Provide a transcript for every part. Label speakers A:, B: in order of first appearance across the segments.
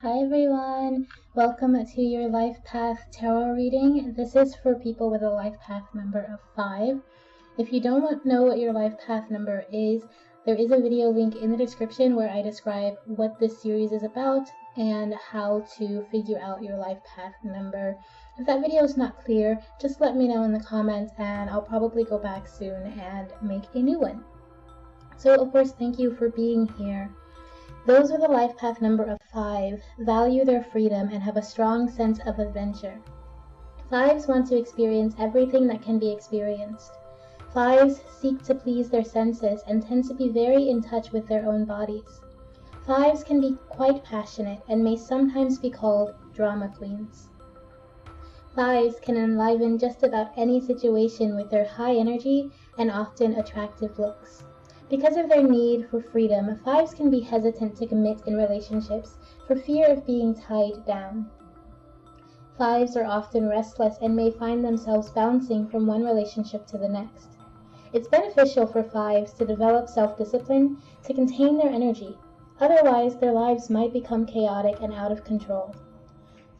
A: Hi everyone, welcome to your life path tarot reading. This is for people with a life path number of 5. If you don't know what your life path number is, there is a video link in the description where I describe what this series is about and how to figure out your life path number. If that video is not clear, just let me know in the comments and I'll probably go back soon and make a new one. So of course, thank you for being here. Those with a life path number of 5 value their freedom and have a strong sense of adventure. 5s want to experience everything that can be experienced. 5s seek to please their senses and tend to be very in touch with their own bodies. 5s can be quite passionate and may sometimes be called drama queens. 5s can enliven just about any situation with their high energy and often attractive looks. Because of their need for freedom, 5s can be hesitant to commit in relationships for fear of being tied down. 5s are often restless and may find themselves bouncing from one relationship to the next. It's beneficial for 5s to develop self-discipline to contain their energy, otherwise their lives might become chaotic and out of control.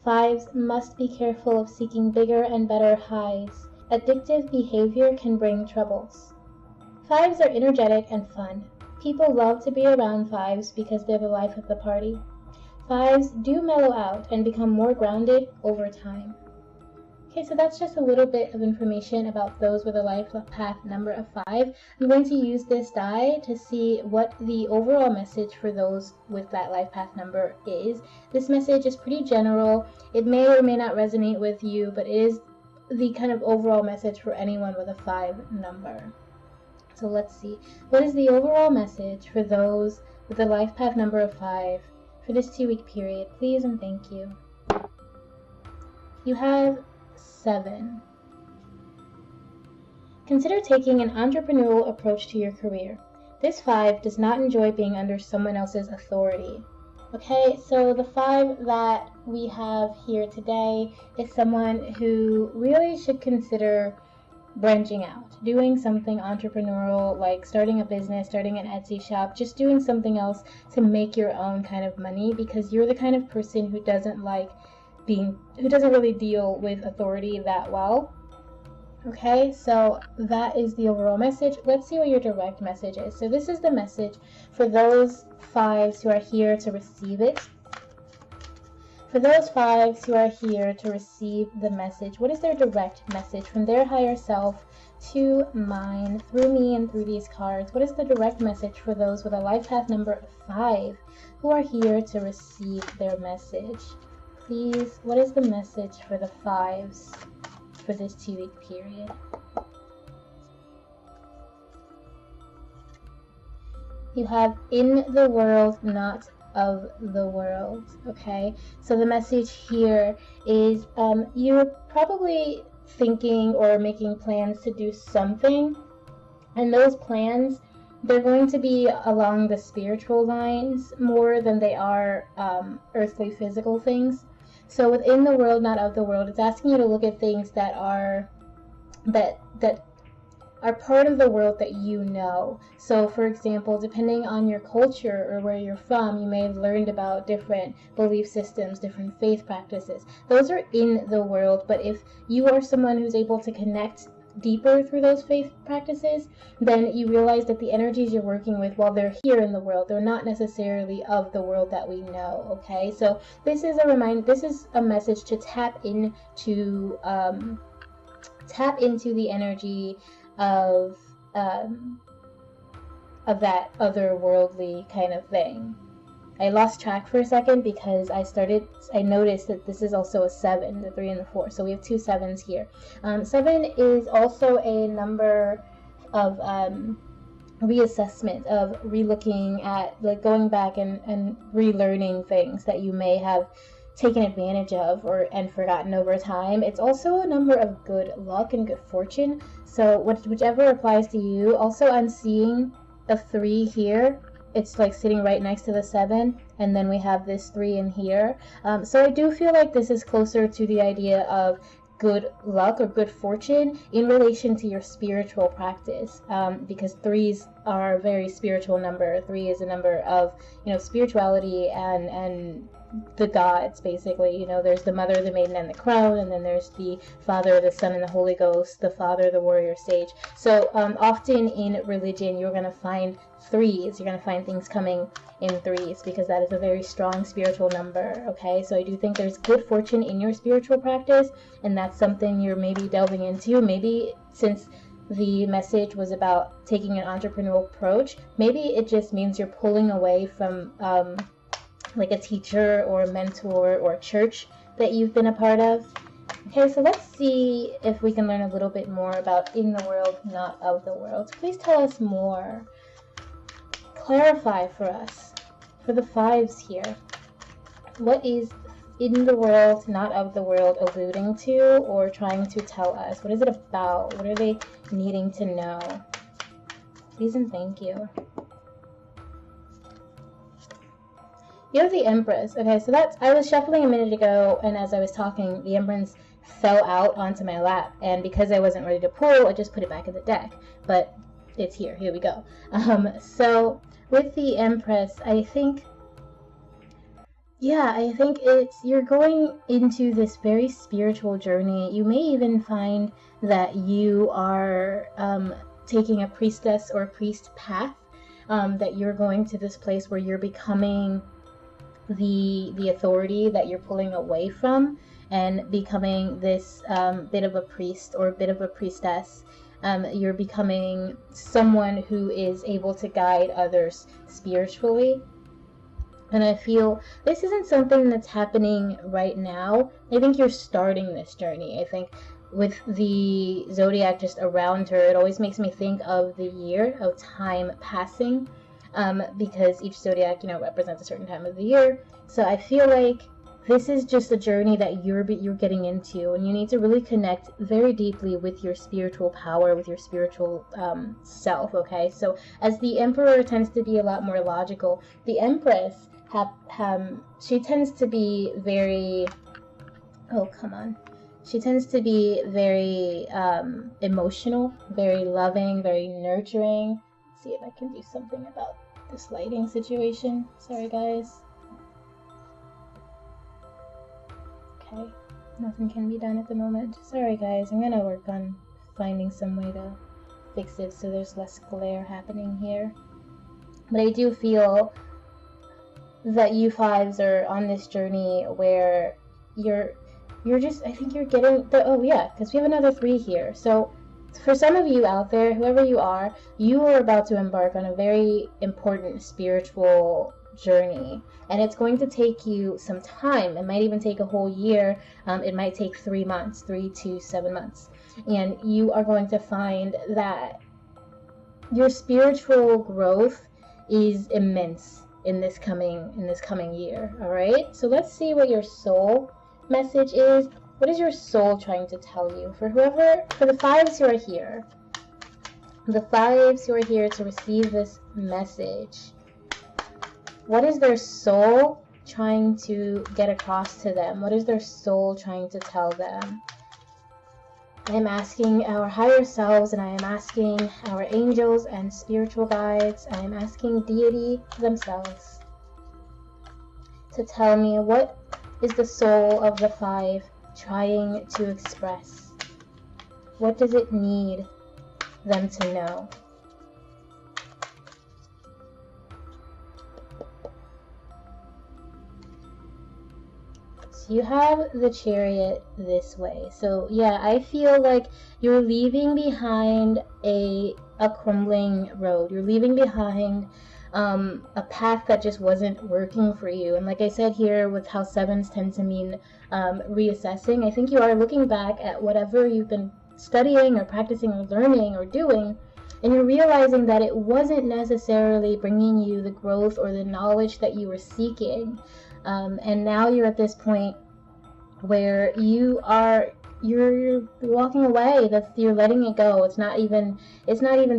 A: 5s must be careful of seeking bigger and better highs. Addictive behavior can bring troubles. 5s are energetic and fun. People love to be around 5s because they're the life of the party. 5s do mellow out and become more grounded over time. Okay, so that's just a little bit of information about those with a life path number of 5. I'm going to use this die to see what the overall message for those with that life path number is. This message is pretty general. It may or may not resonate with you, but it is the kind of overall message for anyone with a 5 number. So let's see, what is the overall message for those with a life path number of 5 for this 2-week period? Please and thank you. You have 7. Consider taking an entrepreneurial approach to your career. This 5 does not enjoy being under someone else's authority. Okay, so the 5 that we have here today is someone who really should consider branching out, doing something entrepreneurial, like starting a business, starting an Etsy shop, just doing something else to make your own kind of money, because you're the kind of person who doesn't really deal with authority that well. Okay, so that is the overall message. Let's see what your direct message is. So this is the message for those 5s who are here to receive it. For those 5s who are here to receive the message, what is their direct message from their higher self to mine, through me and through these cards? What is the direct message for those with a life path number of 5 who are here to receive their message? Please, what is the message for the 5s for this 2-week period? You have in the world, not of the world. Okay, so the message here is you're probably thinking or making plans to do something, and those plans, they're going to be along the spiritual lines more than they are earthly physical things. So within the world, not of the world, it's asking you to look at things that are part of the world that you know. So for example, depending on your culture or where you're from, you may have learned about different belief systems, different faith practices. Those are in the world, but if you are someone who's able to connect deeper through those faith practices, then you realize that the energies you're working with, while they're here in the world, they're not necessarily of the world that we know. Okay, so this is a message to tap into the energy of that otherworldly kind of thing. I lost track for a second because I noticed that this is also a 7, the 3 and the 4. So we have 2 7s here. 7 is also a number of reassessment, of relooking at, like, going back and relearning things that you may have taken advantage of and forgotten over time. It's also a number of good luck and good fortune. So whichever applies to you. Also, I'm seeing a 3 here. It's like sitting right next to the 7, and then we have this 3 in here. So I do feel like this is closer to the idea of good luck or good fortune in relation to your spiritual practice, because 3s are a very spiritual number. 3 is a number of, spirituality and the gods, basically. You know, there's the Mother, the Maiden, and the Crown, and then there's the Father, the Son, and the Holy Ghost, the Father, the Warrior, Sage. So often in religion, you're going to find threes. You're going to find things coming in threes because that is a very strong spiritual number, okay? So I do think there's good fortune in your spiritual practice, and that's something you're maybe delving into. Maybe since the message was about taking an entrepreneurial approach, maybe it just means you're pulling away from like a teacher or a mentor or a church that you've been a part of. Okay, so let's see if we can learn a little bit more about in the world, not of the world. Please tell us more. Clarify for us, for the fives here. What is in the world, not of the world, alluding to or trying to tell us? What is it about? What are they needing to know? Please and thank you. You have the Empress. Okay, so that's, I was shuffling a minute ago, and as I was talking, the Empress fell out onto my lap, and because I wasn't ready to pull, I just put it back in the deck. But it's here. Here we go. So with the Empress, I think it's, you're going into this very spiritual journey. You may even find that you are taking a priestess or priest path, that you're going to this place where you're becoming the authority that you're pulling away from and becoming this bit of a priest or a bit of a priestess. You're becoming someone who is able to guide others spiritually. And I feel this isn't something that's happening right now. I think you're starting this journey. I think with the zodiac just around her, it always makes me think of the year of time passing, because each zodiac, represents a certain time of the year. So I feel like this is just a journey that you're getting into, and you need to really connect very deeply with your spiritual power, with your spiritual self, okay? So as the Emperor tends to be a lot more logical, the Empress, she tends to be very, she tends to be very emotional, very loving, very nurturing. Let's see if I can do something about this lighting situation. Sorry, guys. Okay, nothing can be done at the moment. Sorry, guys. I'm gonna work on finding some way to fix it so there's less glare happening here. But I do feel that you fives are on this journey where you're just, I think you're getting the, because we have another 3 here. So for some of you out there, whoever you are about to embark on a very important spiritual journey, and it's going to take you some time. It might even take a whole year. It might take 3 months, 3 to 7 months, and you are going to find that your spiritual growth is immense in this coming year. All right, so let's see what your soul message is. What is your soul trying to tell you? For the fives who are here, the fives who are here to receive this message, what is their soul trying to get across to them? What is their soul trying to tell them? I am asking our higher selves, and I am asking our angels and spiritual guides, I am asking deity themselves to tell me, what is the soul of the 5 trying to express? What does it need them to know? So you have the Chariot this way. So yeah, I feel like you're leaving behind a crumbling road. You're leaving behind a path that just wasn't working for you. And like I said here, with how 7s tend to mean reassessing, I think you are looking back at whatever you've been studying or practicing or learning or doing, and you're realizing that it wasn't necessarily bringing you the growth or the knowledge that you were seeking. And now you're at this point where you're walking away, that you're letting it go. It's not even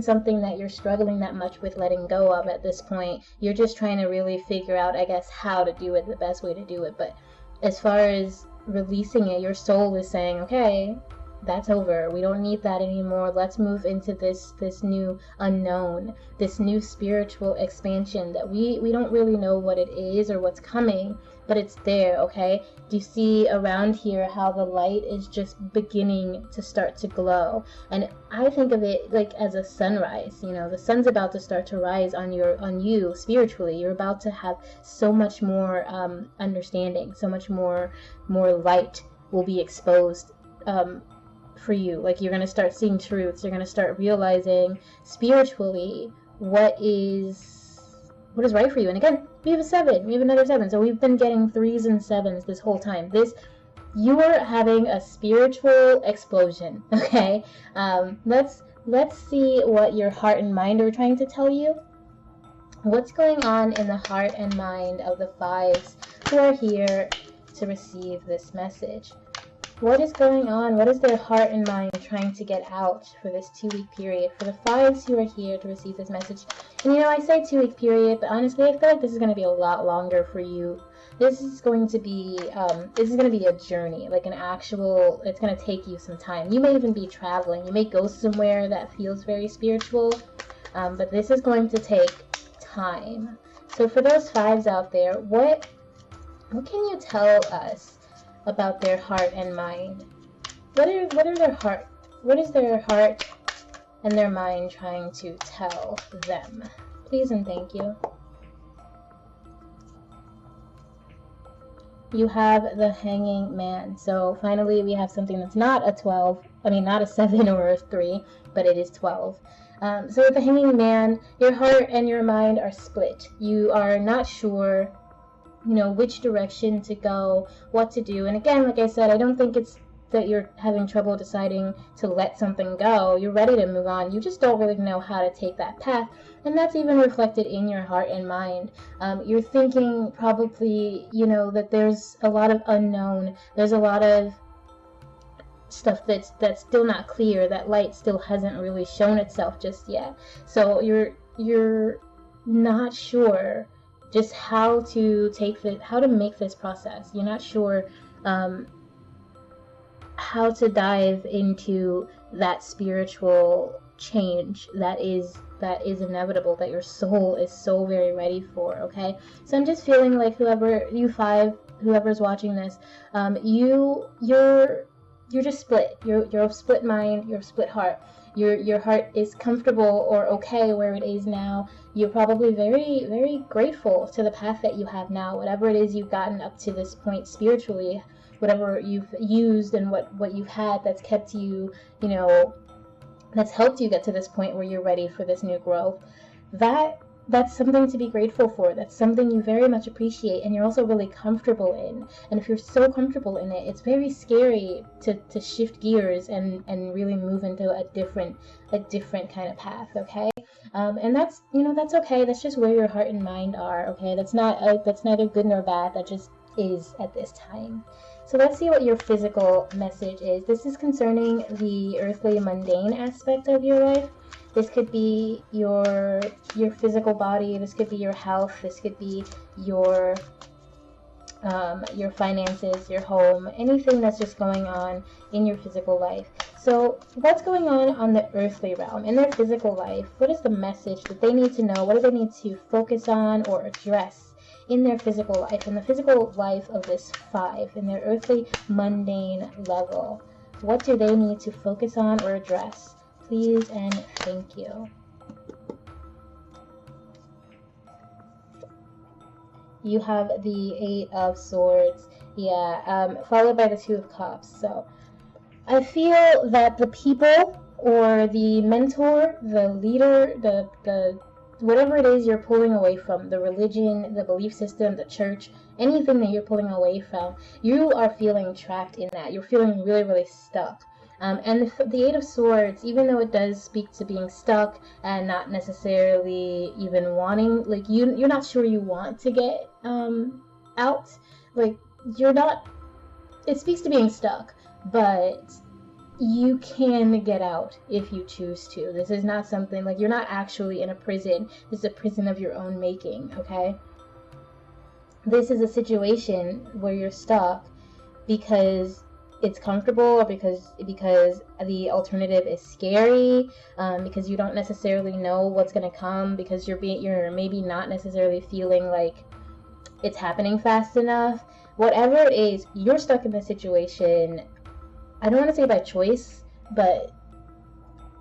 A: something that you're struggling that much with letting go of at this point. You're just trying to really figure out, I guess, how to do it, the best way to do it. But as far as releasing it, your soul is saying, okay, that's over. We don't need that anymore. Let's move into this new unknown, this new spiritual expansion that we don't really know what it is or what's coming, but it's there, okay? Do you see around here how the light is just beginning to start to glow? And I think of it like as a sunrise. You know, the sun's about to start to rise on you spiritually. You're about to have so much more understanding, so much more light will be exposed for you. Like, you're going to start seeing truths. You're going to start realizing spiritually what is right for you. And again, we have a 7. We have another 7. So we've been getting 3s and 7s this whole time. You are having a spiritual explosion. Okay. Let's see what your heart and mind are trying to tell you. What's going on in the heart and mind of the 5s who are here to receive this message? What is going on? What is their heart and mind trying to get out for this 2-week period? For the 5s who are here to receive this message. And I say 2-week period, but honestly, I feel like this is going to be a lot longer for you. This is going to be a journey, like an actual, it's going to take you some time. You may even be traveling. You may go somewhere that feels very spiritual, but this is going to take time. So for those 5s out there, what can you tell us about their heart and mind? What is their heart and their mind trying to tell them? Please and thank you. You have the Hanging Man. So finally we have something that's not a 12, not a 7 or a 3, but it is 12. So with the Hanging Man, your heart and your mind are split. You are not sure which direction to go, what to do. And again, like I said, I don't think it's that you're having trouble deciding to let something go. You're ready to move on. You just don't really know how to take that path. And that's even reflected in your heart and mind. You're thinking probably, that there's a lot of unknown. There's a lot of stuff that's still not clear. That light still hasn't really shown itself just yet. So you're not sure just how to make this process. You're not sure how to dive into that spiritual change that is inevitable, that your soul is so very ready for, okay? So I'm just feeling like whoever's watching this, you're just split. You're a split mind, you're a split heart. Your heart is comfortable or okay where it is now. You're probably very, very grateful to the path that you have now. Whatever it is you've gotten up to this point spiritually, whatever you've used and what you've had that's kept you, that's helped you get to this point where you're ready for this new growth. That's something to be grateful for. That's something you very much appreciate and you're also really comfortable in. And if you're so comfortable in it, it's very scary to shift gears and really move into a different kind of path, okay? And that's okay. That's just where your heart and mind are, okay? That's neither good nor bad. That just is at this time. So let's see what your physical message is. This is concerning the earthly mundane aspect of your life. This could be your physical body. This could be your health. This could be your finances, your home, anything that's just going on in your physical life. So what's going on the earthly realm, in their physical life? What is the message that they need to know? What do they need to focus on or address in their physical life, in the physical life of this 5, in their earthly mundane level? What do they need to focus on or address? Please and thank you. You have the 8 of Swords, followed by the 2 of Cups. So I feel that the people or the mentor, the leader, the whatever it is you're pulling away from, the religion, the belief system, the church, anything that you're pulling away from, you are feeling trapped in that. You're feeling really, really stuck. And the 8 of Swords, even though it does speak to being stuck and not necessarily even wanting, like you're not sure you want to get out, like it speaks to being stuck, but you can get out if you choose to. This is not something, like, you're not actually in a prison. This is a prison of your own making, okay? This is a situation where you're stuck because it's comfortable, or because the alternative is scary, because you don't necessarily know what's going to come, because you're maybe not necessarily feeling like it's happening fast enough. Whatever it is, you're stuck in this situation. I don't want to say by choice, but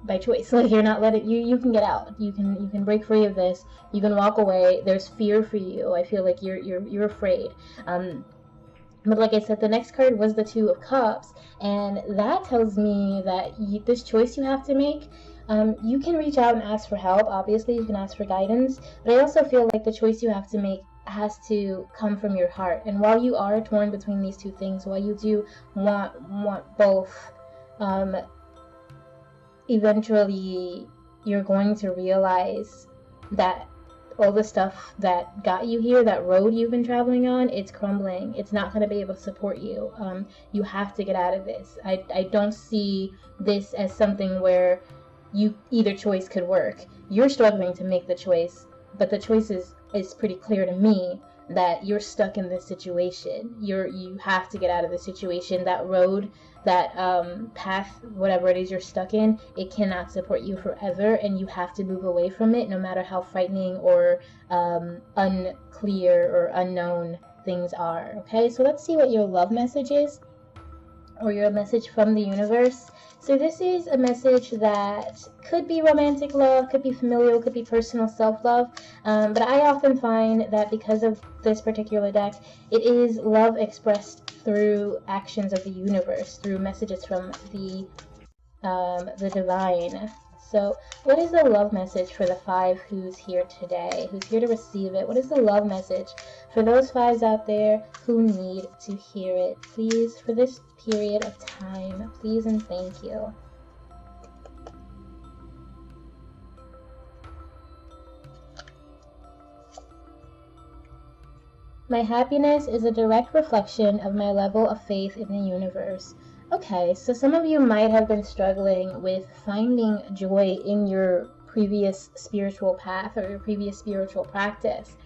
A: by choice. Like, you're not letting you can get out. You can break free of this. You can walk away. There's fear for you. I feel like you're afraid. But like I said, the next card was the Two of Cups, and that tells me that this choice you have to make, you can reach out and ask for help. Obviously, you can ask for guidance, but I also feel like the choice you have to make has to come from your heart. And while you are torn between these two things, while you do want both, eventually you're going to realize that all the stuff that got you here, that road you've been traveling on, it's crumbling. It's not going to be able to support you. You have to get out of this. I don't see this as something where either choice could work. You're struggling to make the choice, but the choice is pretty clear to me that you're stuck in this situation. You have to get out of the situation. That road, that path, whatever it is you're stuck in, it cannot support you forever, and you have to move away from it, no matter how frightening or unclear or unknown things are. Okay, so let's see what your love message is, or your message from the universe. So this is a message that could be romantic love, could be familial, could be personal self-love, but I often find that because of this particular deck, it is love expressed through actions of the universe, through messages from the divine. So what is the love message for the 5 who's here today, who's here to receive it? What is the love message for those 5s out there who need to hear it? Please, for this period of time, please and thank you. My happiness is a direct reflection of my level of faith in the universe. Okay, so some of you might have been struggling with finding joy in your previous spiritual path or your previous spiritual practice.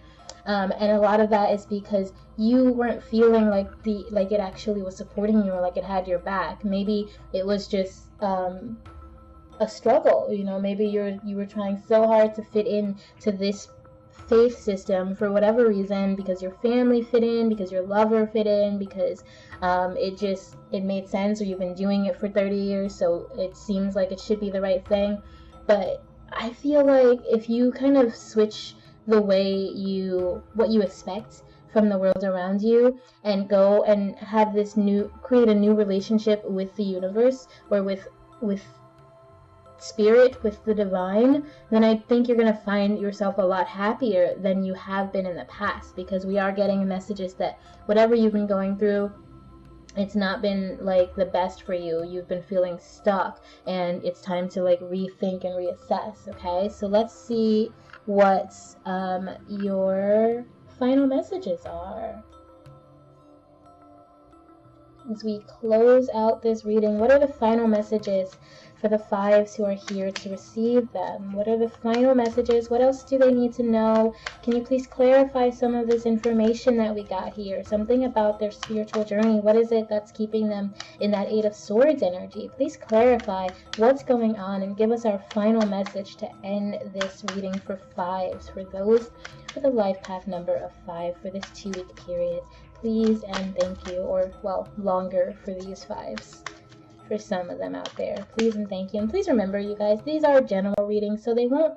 A: And a lot of that is because you weren't feeling like it actually was supporting you, or like it had your back. Maybe it was just a struggle. Maybe you were trying so hard to fit in to this faith system for whatever reason, because your family fit in, because your lover fit in, because it made sense, or you've been doing it for 30 years, so it seems like it should be the right thing. But I feel like if you kind of switch the way what you expect from the world around you, and go and have create a new relationship with the universe, or with spirit, with the divine, then I think you're going to find yourself a lot happier than you have been in the past, because we are getting messages that whatever you've been going through, it's not been like the best for you. You've been feeling stuck, and it's time to like rethink and reassess. Okay, so let's see what your final messages are as we close out this reading. What are the final messages for the 5s who are here to receive them? What are the final messages? What else do they need to know? Can you please clarify some of this information that we got here? Something about their spiritual journey. What is it that's keeping them in that 8 of Swords energy? Please clarify what's going on and give us our final message to end this reading for 5s, for those with a life path number of 5 for this 2-week period. Please and thank you, or well, longer for these 5s. For some of them out there, please and thank you. And please remember, you guys, these are general readings, so they won't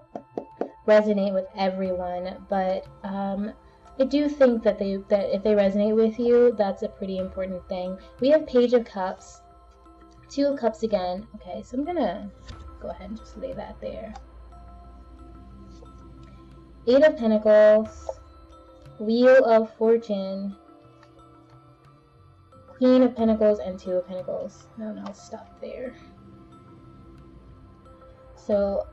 A: resonate with everyone, but I do think that if they resonate with you, that's a pretty important thing. We have Page of Cups, 2 of Cups again. Okay, so I'm gonna go ahead and just lay that there. 8 of Pentacles, Wheel of Fortune, Queen of Pentacles, and 2 of Pentacles. And I'll stop there. So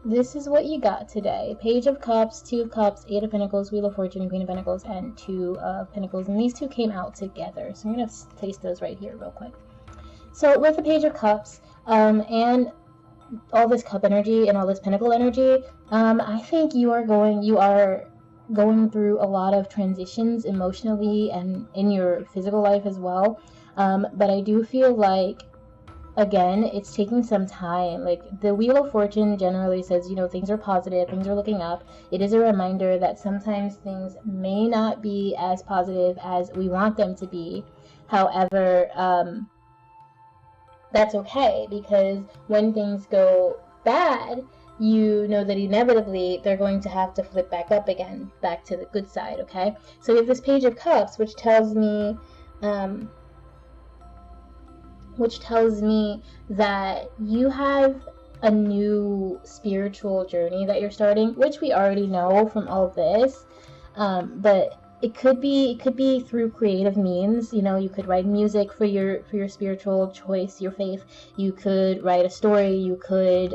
A: this is what you got today. Page of Cups, 2 of Cups, 8 of Pentacles, Wheel of Fortune, Queen of Pentacles, and 2 of Pentacles. And these two came out together. So I'm going to place those right here real quick. So with the Page of Cups, and all this cup energy and all this pentacle energy, I think you are going through a lot of transitions emotionally and in your physical life as well. But I do feel like, again, it's taking some time. Like, the Wheel of Fortune generally says, things are positive, things are looking up. It is a reminder that sometimes things may not be as positive as we want them to be. However, that's okay, because when things go bad, you know that inevitably they're going to have to flip back up again, back to the good side, okay? So we have this Page of Cups, which tells me that you have a new spiritual journey that you're starting, which we already know from all of this, but it could be through creative means. You could write music for your spiritual choice, your faith. You could write a story. You could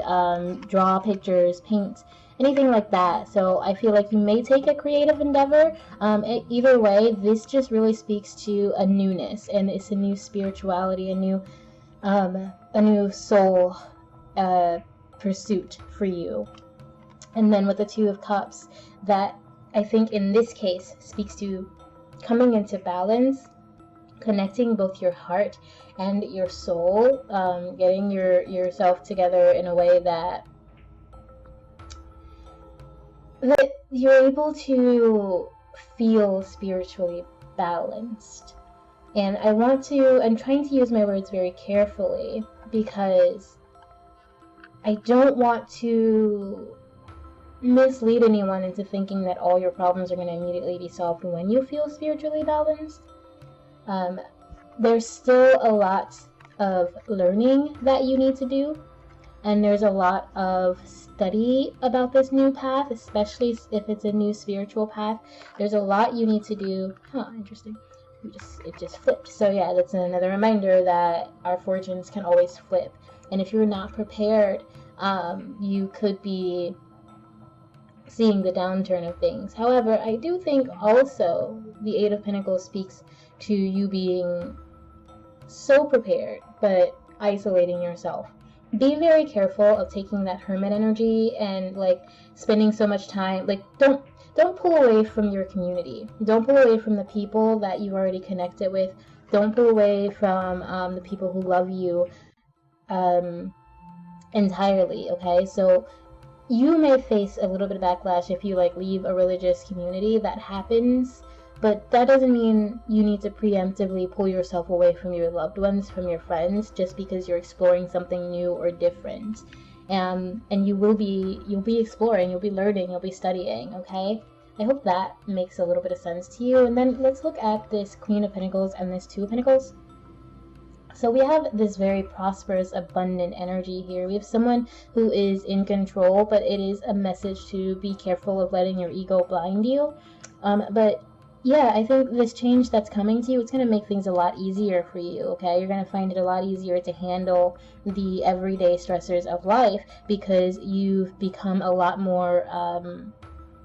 A: draw pictures, paint, anything like that. So I feel like you may take a creative endeavor. Either way, this just really speaks to a newness, and it's a new spirituality, a new soul pursuit for you. And then with the Two of Cups, that I think in this case speaks to coming into balance, connecting both your heart and your soul, getting yourself together in a way that you're able to feel spiritually balanced. And I'm trying to use my words very carefully, because I don't want to mislead anyone into thinking that all your problems are going to immediately be solved when you feel spiritually balanced. There's still a lot of learning that you need to do, and there's a lot of study about this new path, especially if it's a new spiritual path. There's a lot you need to do. Interesting. It just flipped. So yeah, that's another reminder that our fortunes can always flip, and if you're not prepared, you could be seeing the downturn of things. However, I do think also the Eight of Pentacles speaks to you being so prepared, but isolating yourself. Be very careful of taking that hermit energy and spending so much time. Don't pull away from your community. Don't pull away from the people that you already connected with. Don't pull away from the people who love you entirely, okay? So you may face a little bit of backlash if you leave a religious community. That happens, but that doesn't mean you need to preemptively pull yourself away from your loved ones, from your friends, just because you're exploring something new or different. And you'll be exploring, you'll be learning, you'll be studying, okay? I hope that makes a little bit of sense to you. And then let's look at this Queen of Pentacles and this Two of Pentacles. So we have this very prosperous, abundant energy here. We have someone who is in control, but it is a message to be careful of letting your ego blind you. But yeah, I think this change that's coming to you, it's going to make things a lot easier for you, okay? You're going to find it a lot easier to handle the everyday stressors of life, because you've become a lot more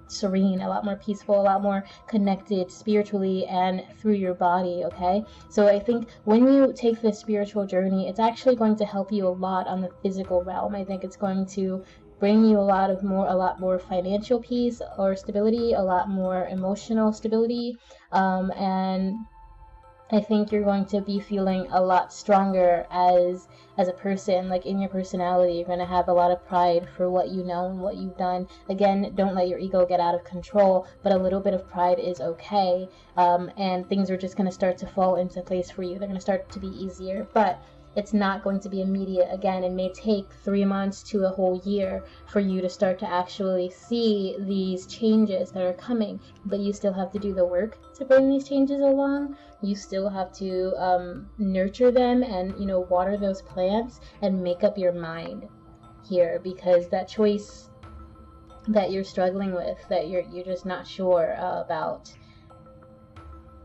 A: serene, a lot more peaceful, a lot more connected spiritually and through your body, okay? So I think when you take this spiritual journey, it's actually going to help you a lot on the physical realm. I think it's going to bring you a lot more financial peace or stability, a lot more emotional stability, and I think you're going to be feeling a lot stronger as a person. In your personality, you're going to have a lot of pride for what you know and what you've done. Again, don't let your ego get out of control, but a little bit of pride is okay, and things are just going to start to fall into place for you. They're going to start to be easier, but it's not going to be immediate. Again, it may take 3 months to a whole year for you to start to actually see these changes that are coming, but you still have to do the work to bring these changes along. You still have to nurture them and, water those plants and make up your mind here, because that choice that you're struggling with, that you're just not sure about,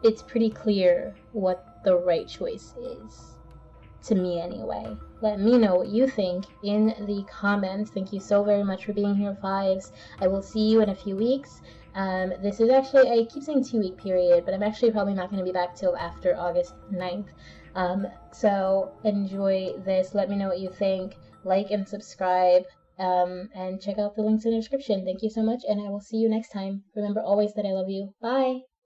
A: it's pretty clear what the right choice is. To me anyway. Let me know what you think in the comments. Thank you so very much for being here, Fives. I will see you in a few weeks. This is actually, I keep saying 2-week period, but I'm actually probably not going to be back till after August 9th. So enjoy this. Let me know what you think. Like and subscribe. And check out the links in the description. Thank you so much, and I will see you next time. Remember always that I love you. Bye!